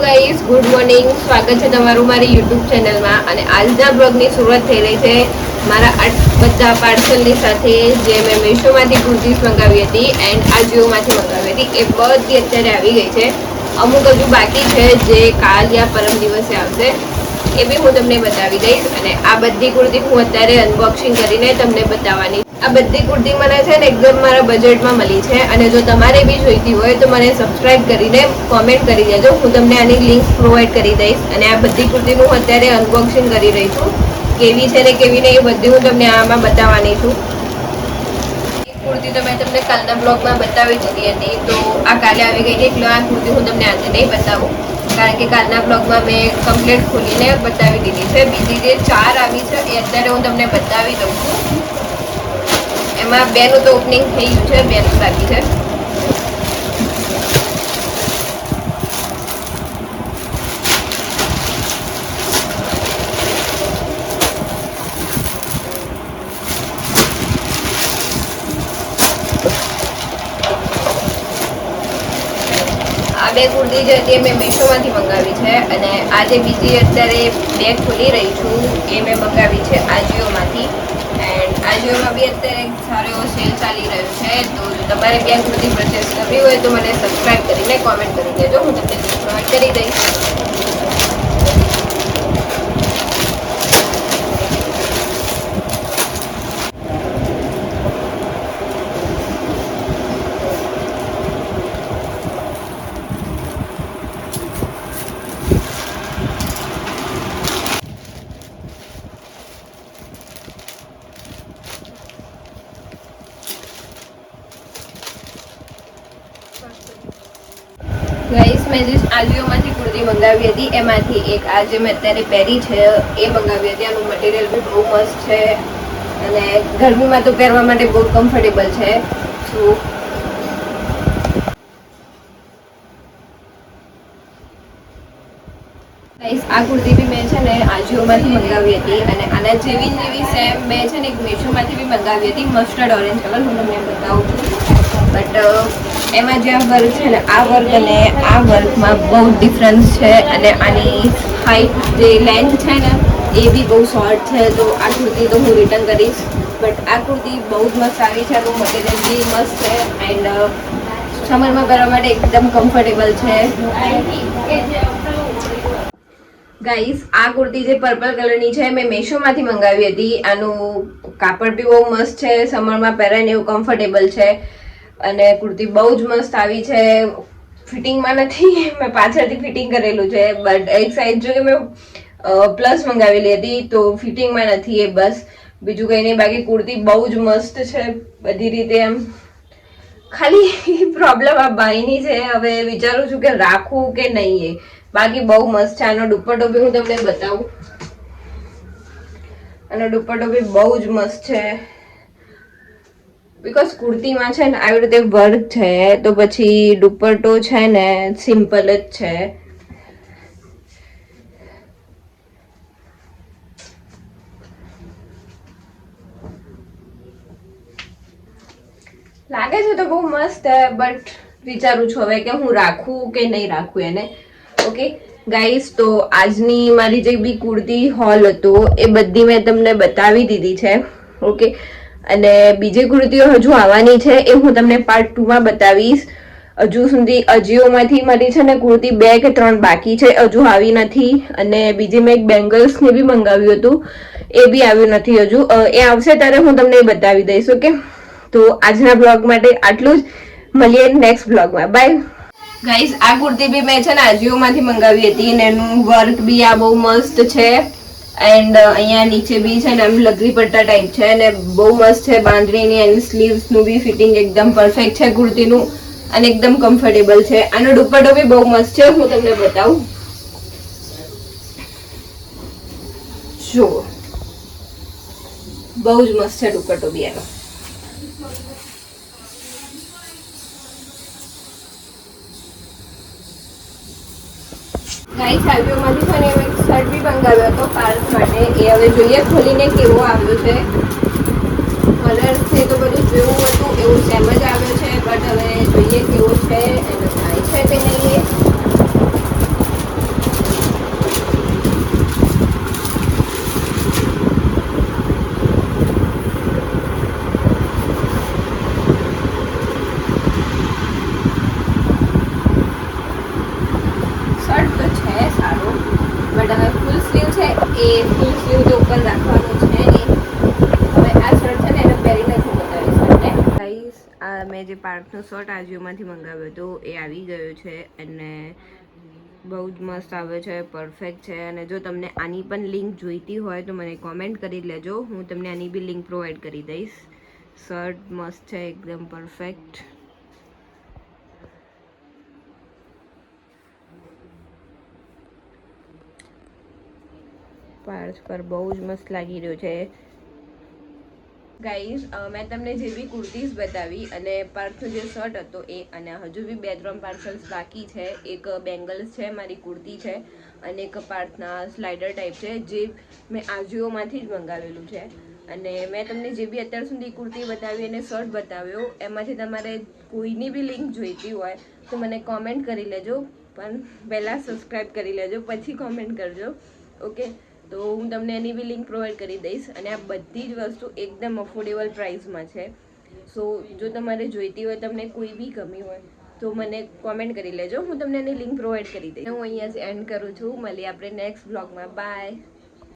Guys, good morning. સ્વાગત છે તમારું મારી યુટ્યુબ ચેનલમાં. અને આજના બ્લોગની શરૂઆત થઈ રહી છે મારા આ બધા પાર્સલની સાથે જે મેં મીશોમાંથી કુર્તીઝ મંગાવી હતી એન્ડ આજીઓમાંથી મંગાવી હતી. એ બધી અત્યારે આવી ગઈ છે. અમુક હજુ બાકી છે જે કાલ યા પરમ દિવસે આવશે. એ બી હું તમને બતાવી દઈશ. અને આ બધી કુર્તી હું અત્યારે અનબોક્સિંગ કરીને તમને બતાવવાની. આ બધી કુર્તી મને છે ને એકદમ મારા બજેટમાં મળી છે. અને જો તમારે બી જોઈતી હોય તો મને સબસ્ક્રાઇબ કરીને કોમેન્ટ કરી દેજો. હું તમને આની લિંક પ્રોવાઈડ કરી દઈશ. અને આ બધી કુર્તીનું હું અત્યારે અનબોક્સિંગ કરી રહી છું. કેવી છે ને કેવી નહીં એ બધી હું તમને આમાં બતાવવાની છું. કુર્તી તો મેં તમને કાલના બ્લોગમાં બતાવી દીધી હતી, તો આ કાલે આવી ગઈ છે એટલે આ કુર્તી હું તમને આજે નહીં બતાવું, કારણ કે કાલના બ્લોગમાં મેં કમ્પ્લીટ ખોલીને બતાવી દીધી છે. બીજી જે 4 આવી છે એ અત્યારે હું તમને બતાવી દઉં છું. એમાં 2નું તો ઓપનિંગ થઈ ગયું છે, 2નું બાકી છે. આ 2 કુર્તી જે હતી મેં મીશોમાંથી મંગાવી છે. અને આ જે બીજી અત્યારે 2 ખોલી રહી છું એ મેં મંગાવી છે આજીઓમાંથી. એન્ડ આજીઓમાં બી અત્યારે સારો એવો સેલ ચાલી રહ્યો છે. તો જો તમારે 2 કુર્તી પરચેસ કરવી હોય તો મને સબસ્ક્રાઈબ કરીને કોમેન્ટ કરી દેજો. હું તમને લિંક પ્રોવાઈડ કરી દઈશ. ગાઈસ, મેં જે આજીઓમાંથી કુર્તી મંગાવી હતી એમાંથી એક આ જે મેં અત્યારે પહેરી છે એ મંગાવી હતી. આનું મટીરિયલ બી બહુ મસ્ત છે અને ગરમીમાં તો પહેરવા માટે બહુ કમ્ફર્ટેબલ છે. સો ગાઈસ, આ કુર્તી બી મેં છે ને આજીઓમાંથી મંગાવી હતી. અને આના જેવી સેમ મેં છે ને એક મીશોમાંથી બી મંગાવી હતી, મસ્ટર્ડ ઓરેન્જ કલર. હું તમને બતાવું છું. બટ એમાં જે આ વર્ક છે ને આ વર્ક અને આ વર્કમાં બહુ ડિફરન્સ છે. અને આની હાઈટ જે લેન્થ છે ને એ બી બહુ શોર્ટ છે. તો આ કુર્તી તો હું રિટર્ન કરીશ. બટ આ કુર્તી બહુ જ મસ્ત આવી છે. આનું મટીરિયલ બી મસ્ત છે એન્ડ સમરમાં પહેરવા માટે એકદમ કમ્ફર્ટેબલ છે. ગાઈસ, આ કુર્તી જે પર્પલ કલરની છે મેં મીશોમાંથી મંગાવી હતી. આનું કાપડ બી બહુ મસ્ત છે, સમરમાં પહેરાય એવું કમ્ફર્ટેબલ છે. અને કુર્તી બહુ જ મસ્ત આવી છે. ફિટિંગમાં નથી, મેં પાછળથી ફિટિંગ કરેલું છે. બટ એક સાઈડ જો કે મેં પ્લસ મંગાવેલી હતી તો ફિટિંગમાં નથી એ બસ, બીજું કંઈ નહીં. બાકી કુર્તી બહુ જ મસ્ત છે બધી રીતે. એમ ખાલી પ્રોબ્લેમ આ બાયની છે. હવે વિચારું છું કે રાખું કે નહીં. એ બાકી બહુ મસ્ત છે. આનો દુપટ્ટો બી હું તમને બતાવું. આનો દુપટ્ટો બી બહુ જ મસ્ત છે. બીકોઝ કુર્તીમાં છે ને આવી રીતે વર્ક છે તો પછી દુપટ્ટો છે ને સિમ્પલ જ છે. લાગે છે તો બહુ મસ્ત હે, બટ વિચારું છું હવે કે હું રાખું કે નહીં રાખું એને. ઓકે ગાઈસ, તો આજની મારી જે બી કુર્તી હોલ હતો એ બધી મેં તમને બતાવી દીધી છે. ઓકે, અને બીજી કુર્તીઓ હજુ આવવાની છે એ હું તમને પાર્ટ 2માં બતાવીશ. હજુ સુધી અજીઓમાંથી મારી છે ને કુર્તી 2 કે 3 બાકી છે, હજુ આવી નથી. અને બીજી મેં એક બેંગલ્સને બી મંગાવ્યું હતું, એ બી આવ્યું નથી હજુ. એ આવશે ત્યારે હું તમને એ બતાવી દઈશ. ઓકે, તો આજના બ્લોગ માટે આટલું જ. મળીએ નેક્સ્ટ બ્લોગમાં. Bye guys. આ કુર્તી બી મેં છે ને આજીઓમાંથી મંગાવી હતી અને એનું વર્ક બી આ બહુ મસ્ત છે. એન્ડ અહીંયા નીચે બી છે ને આમ લગરી પટ્ટા ટાઈપ છે અને બહુ મસ્ત છે. બાંધણીની એન્ડ સ્લીવ્સનું બી ફિટિંગ એકદમ પરફેક્ટ છે કુર્તીનું અને એકદમ કમ્ફર્ટેબલ છે. આનો દુપટ્ટો બી બહુ મસ્ત છે, હું તમને બતાવું. જો બહુ જ મસ્ત છે દુપટ્ટો બી એનો. ગાઈસ, આજીઓમાંથી છે ને એક શર્ટ બી મંગાવ્યો હતો પાર્થ માટે. એ હવે જોઈએ ખોલીને કેવો આવ્યો છે. કલર છે તો બધું જેવું હતું એવું સેમ જ આવ્યો છે. બટ હવે જોઈએ કેવો છે, એનો થાય છે કે નહીં. ફૂલ સ્લીવ તો ઉપર રાખવાનું છે નહીં. હવે આ શર્ટ છે ને એને પહેરીને હું બતાવીશ તમને. ગાઈસ, આ મેં જે પાર્કનો શર્ટ આજુમાંથી મંગાવ્યો હતો એ આવી ગયો છે અને બહુ જ મસ્ત આવ્યો છે, પરફેક્ટ છે. અને જો તમને આની પણ લિંક જોઈતી હોય તો મને કોમેન્ટ કરી લેજો, હું તમને આની બી લિંક પ્રોવાઈડ કરી દઈશ. શર્ટ મસ્ત છે, એકદમ પરફેક્ટ. પાર્સ પર બહુ જ મસ્ત લાગી રહ્યો છે. ગાઈઝ, મેં તમને જે બી કુર્તીઝ બતાવી અને પાર્થનો જે શર્ટ હતો એ, અને હજુ બી 2-3 પાર્સલ્સ બાકી છે. એક બેંગલ્સ છે, મારી કુર્તી છે, અને એક પાર્થના સ્લાઇડર ટાઈપ છે જે મેં આજુઓમાંથી જ મંગાવેલું છે. અને મેં તમને જે બી અત્યાર સુધી કુર્તી બતાવી અને શર્ટ બતાવ્યો એમાંથી તમારે કોઈની બી લિંક જોઈતી હોય તો મને કોમેન્ટ કરી લેજો, પણ પહેલાં સબસ્ક્રાઈબ કરી લેજો, પછી કોમેન્ટ કરજો. ઓકે, તો હું તમને એની બી લિંક પ્રોવાઈડ કરી દઈશ. અને આ બધી જ વસ્તુ એકદમ અફોર્ડેબલ પ્રાઇસમાં છે. સો જો તમારે જોઈતી હોય, તમને કોઈ બી ગમી હોય તો મને કોમેન્ટ કરી લેજો, હું તમને એની લિંક પ્રોવાઈડ કરી દઈશ. હું અહીંયા જ એન્ડ કરું છું. મળીએ આપણે નેક્સ્ટ બ્લોગમાં. બાય.